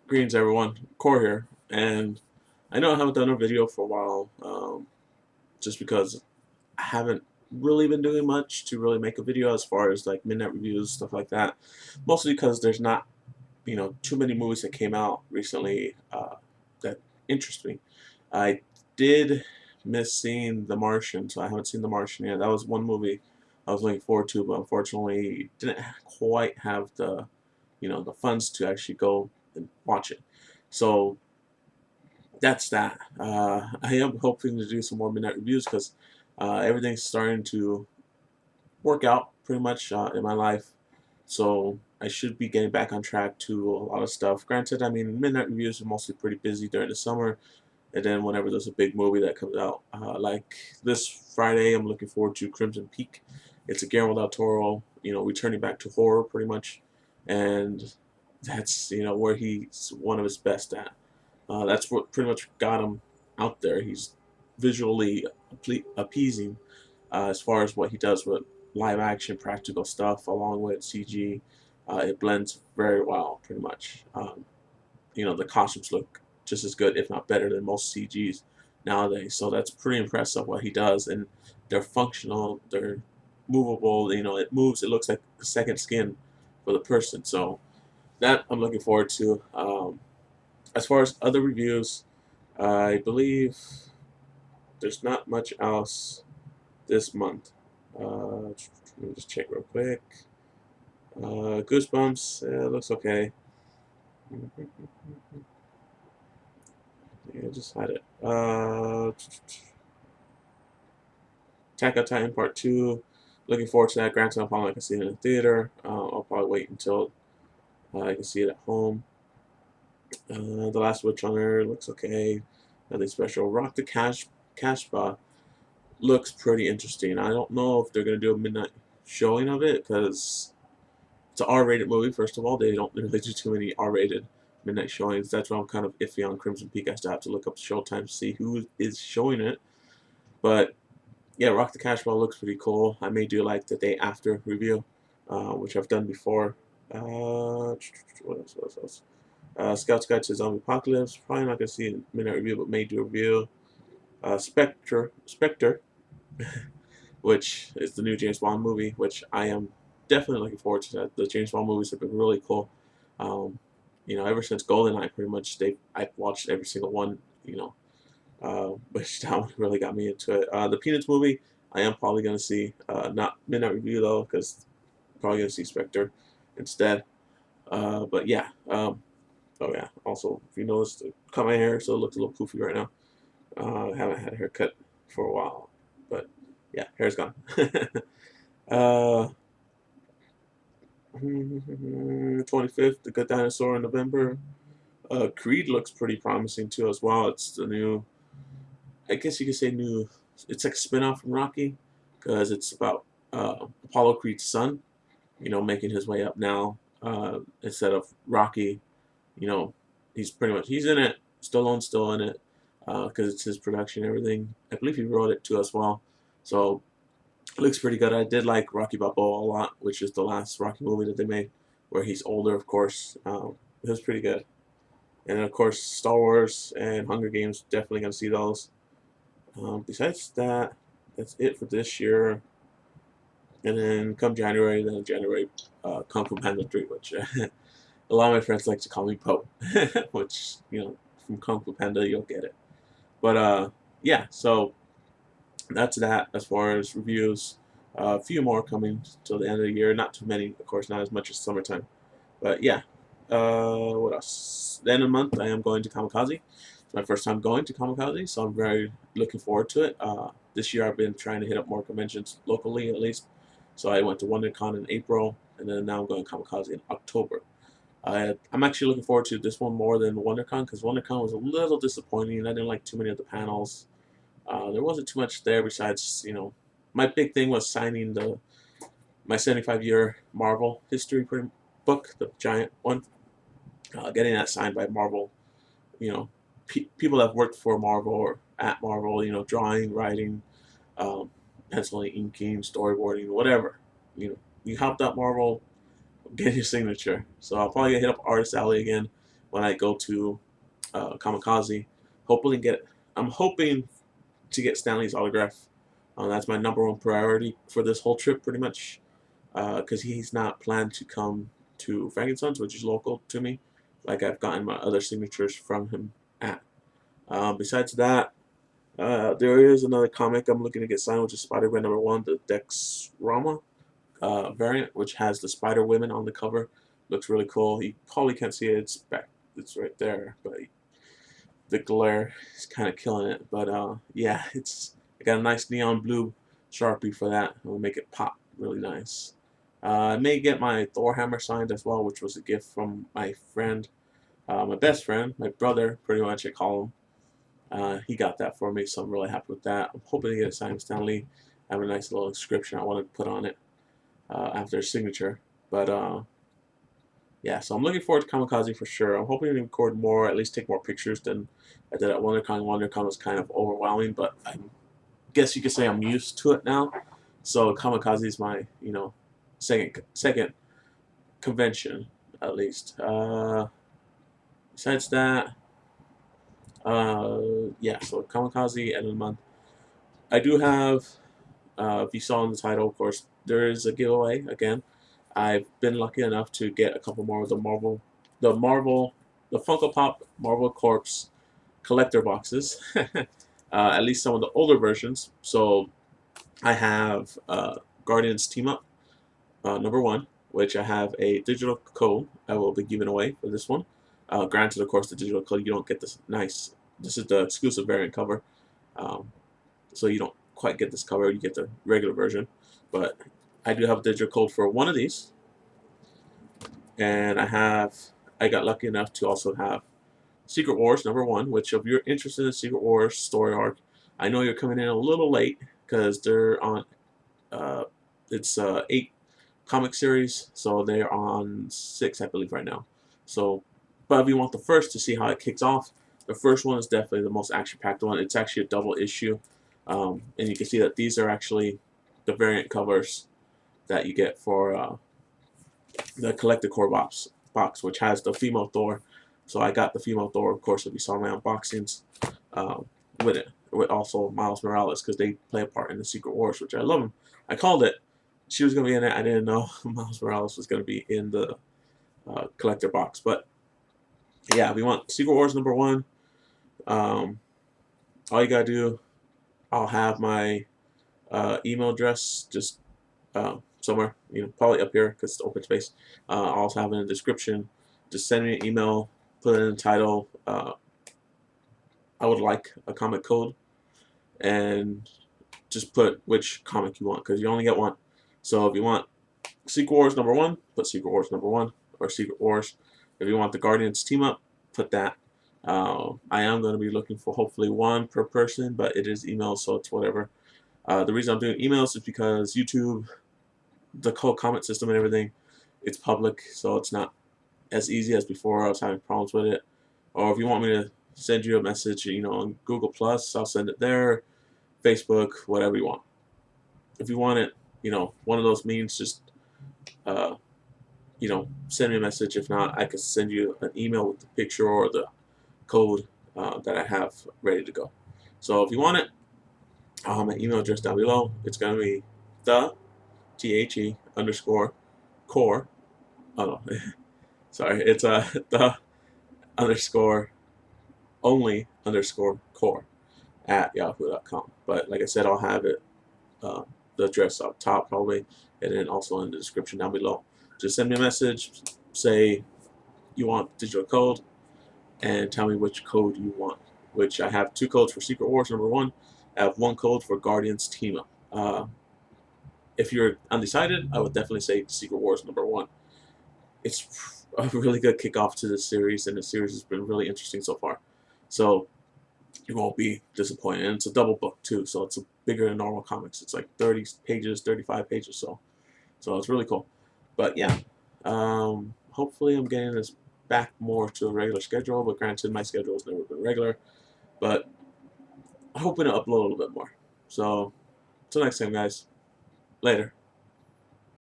Greetings, everyone. Core here, and I know I haven't done a video for a while, just because I haven't really been doing much to really make a video as far as like midnight reviews, stuff like that. Mostly because there's not, too many movies that came out recently that interest me. I did miss seeing The Martian, so I haven't seen The Martian yet. That was one movie I was looking forward to, but unfortunately didn't quite have the funds to actually go and watch it. So that's that. I am hoping to do some more midnight reviews because everything's starting to work out pretty much in my life. So I should be getting back on track to a lot of stuff. Granted, I mean, midnight reviews are mostly pretty busy during the summer. And then whenever there's a big movie that comes out, like this Friday, I'm looking forward to Crimson Peak. It's a Guillermo del Toro, returning back to horror pretty much. And that's, where he's one of his best at. That's what pretty much got him out there. He's visually appeasing as far as what he does with live action practical stuff along with CG. It blends very well, pretty much. The costumes look just as good, if not better, than most CGs nowadays. So that's pretty impressive what he does, and they're functional. They're movable. It moves. It looks like a second skin for the person. So that I'm looking forward to. As far as other reviews, I believe there's not much else this month. Let me just check real quick. Goosebumps, looks okay. Yeah, just had it. Attack on Titan Part 2. Looking forward to that. Granted, I'm probably not going to see it in the theater. I'll probably wait until I can see it at home. The Last Witch Hunter looks okay. Nothing special. Rock the Casbah looks pretty interesting. I don't know if they're going to do a midnight showing of it because it's an R-rated movie. First of all, they don't really do too many R-rated midnight showings. That's why I'm kind of iffy on Crimson Peak. I still have to look up Showtime to see who is showing it. But yeah, Rock the Cashball looks pretty cool. I may do like the day after review, which I've done before. What else? What else? Scout's Guide to Zombie Apocalypse. Probably not gonna see a midnight review, but may do a review. Spectre, which is the new James Bond movie, which I am definitely looking forward to. That the James Bond movies have been really cool. Um, ever since GoldenEye, pretty much I've watched every single one. Which that one really got me into it. The Peanuts movie, I am probably gonna see. Not midnight review though, because I'm probably gonna see Spectre instead. But yeah. Oh yeah. Also, if you noticed, cut my hair, so it looks a little poofy right now. I haven't had a haircut for a while, but yeah, hair's gone. uh, 25th, The Good Dinosaur in November. Creed looks pretty promising too as well. It's the new, I guess you could say new. It's like a spinoff from Rocky, because it's about Apollo Creed's son. Making his way up now instead of Rocky. You know, he's in it. Stallone's still in it because it's his production and everything. I believe he wrote it too as well. So it looks pretty good. I did like Rocky Balboa a lot, which is the last Rocky movie that they made, where he's older, of course. It was pretty good. And then, of course, Star Wars and Hunger Games, definitely gonna see those. Besides that, that's it for this year. And then come January, Kung Fu Panda 3, which a lot of my friends like to call me Poe, which, from Kung Fu Panda, you'll get it. But yeah, so that's that as far as reviews. A few more coming till the end of the year. Not too many, of course, not as much as summertime. But yeah, what else? The end of the month, I am going to Kamikaze. It's my first time going to Kamikaze, so I'm very looking forward to it. This year, I've been trying to hit up more conventions locally, at least. So I went to WonderCon in April, and then now I'm going to Kamikaze in October. I'm actually looking forward to this one more than WonderCon because WonderCon was a little disappointing. I didn't like too many of the panels. There wasn't too much there besides, my big thing was signing my 75-year Marvel history book, the giant one. Getting that signed by Marvel, people that have worked for Marvel or at Marvel, drawing, writing, um, penciling, inking, storyboarding, whatever. You helped out Marvel, getting your signature. So I'll probably hit up Artist Alley again when I go to Kamikaze. Hopefully get. I'm hoping to get Stan Lee's autograph. That's my #1 priority for this whole trip, pretty much, because he's not planned to come to Frankenstein's, which is local to me, like I've gotten my other signatures from him at. Besides that, there is another comic I'm looking to get signed, which is Spider-Man #1, the Dexrama variant, which has the Spider Women on the cover. Looks really cool. You probably can't see it. It's back. It's right there, but the glare is kind of killing it. But yeah, I got a nice neon blue Sharpie for that. It'll make it pop really nice. I may get my Thor hammer signed as well, which was a gift from my friend, my best friend, my brother, pretty much I call him. He got that for me, so I'm really happy with that. I'm hoping to get it signed with Stan Lee. I have a nice little inscription I want to put on it after his signature. But yeah, so I'm looking forward to Kamikaze for sure. I'm hoping to record more, at least take more pictures than I did at WonderCon. WonderCon was kind of overwhelming, but I guess you could say I'm used to it now. So Kamikaze is my, second convention at least. Besides that, yeah. So Kamikaze end of the month. I do have. If you saw in the title, of course, there is a giveaway again. I've been lucky enough to get a couple more of the Funko Pop Marvel Corps collector boxes. At least some of the older versions. So I have Guardians Team Up #1, which I have a digital code I will be giving away for this one. Granted, of course, the digital code you don't get this nice. This is the exclusive variant cover, so you don't quite get this cover. You get the regular version, but I do have a digital code for one of these, and I got lucky enough to also have Secret Wars #1, which if you're interested in Secret Wars story arc, I know you're coming in a little late because they're on it's 8 comic series, so they're on 6 I believe right now. So but if you want the first to see how it kicks off, the first one is definitely the most action-packed one. It's actually a double issue, and you can see that these are actually the variant covers that you get for the Collector Core box, which has the female Thor. So I got the female Thor, of course, if you saw my unboxings, with it, with also Miles Morales, because they play a part in the Secret Wars, which I love them. I called it. She was going to be in it. I didn't know Miles Morales was going to be in the collector box. But yeah, we want Secret Wars #1. All you got to do, I'll have my email address just somewhere, probably up here because it's open space. I'll also have it in the description. Just send me an email, put it in the title. I would like a comic code, and just put which comic you want because you only get one. So if you want Secret Wars #1, put Secret Wars #1 or Secret Wars. If you want the Guardians Team Up, put that. I am going to be looking for hopefully one per person, but it is email, so it's whatever. The reason I'm doing emails is because YouTube, the whole comment system and everything, it's public, so it's not as easy as before. I was having problems with it. Or if you want me to send you a message, on Google Plus, I'll send it there. Facebook, whatever you want. If you want it, one of those means, just send me a message. If not, I can send you an email with the picture or the code that I have ready to go. So if you want it, I'll have my email address down below. It's going to be _core. Oh no, sorry. It's the _only_core at yahoo.com. But like I said, I'll have it, the address up top probably, and then also in the description down below. Just send me a message, say you want digital code, and tell me which code you want. Which I have 2 codes for Secret Wars #1. I have 1 code for Guardians Team Up. If you're undecided, I would definitely say Secret Wars #1. It's a really good kickoff to this series, and the series has been really interesting so far. So you won't be disappointed. And it's a double book too, so it's bigger than normal comics. It's like 30 pages, 35 pages, so it's really cool. But yeah, hopefully I'm getting this back more to a regular schedule. But granted, my schedule has never been regular. But I'm hoping to upload a little bit more. So until next time, guys. Later.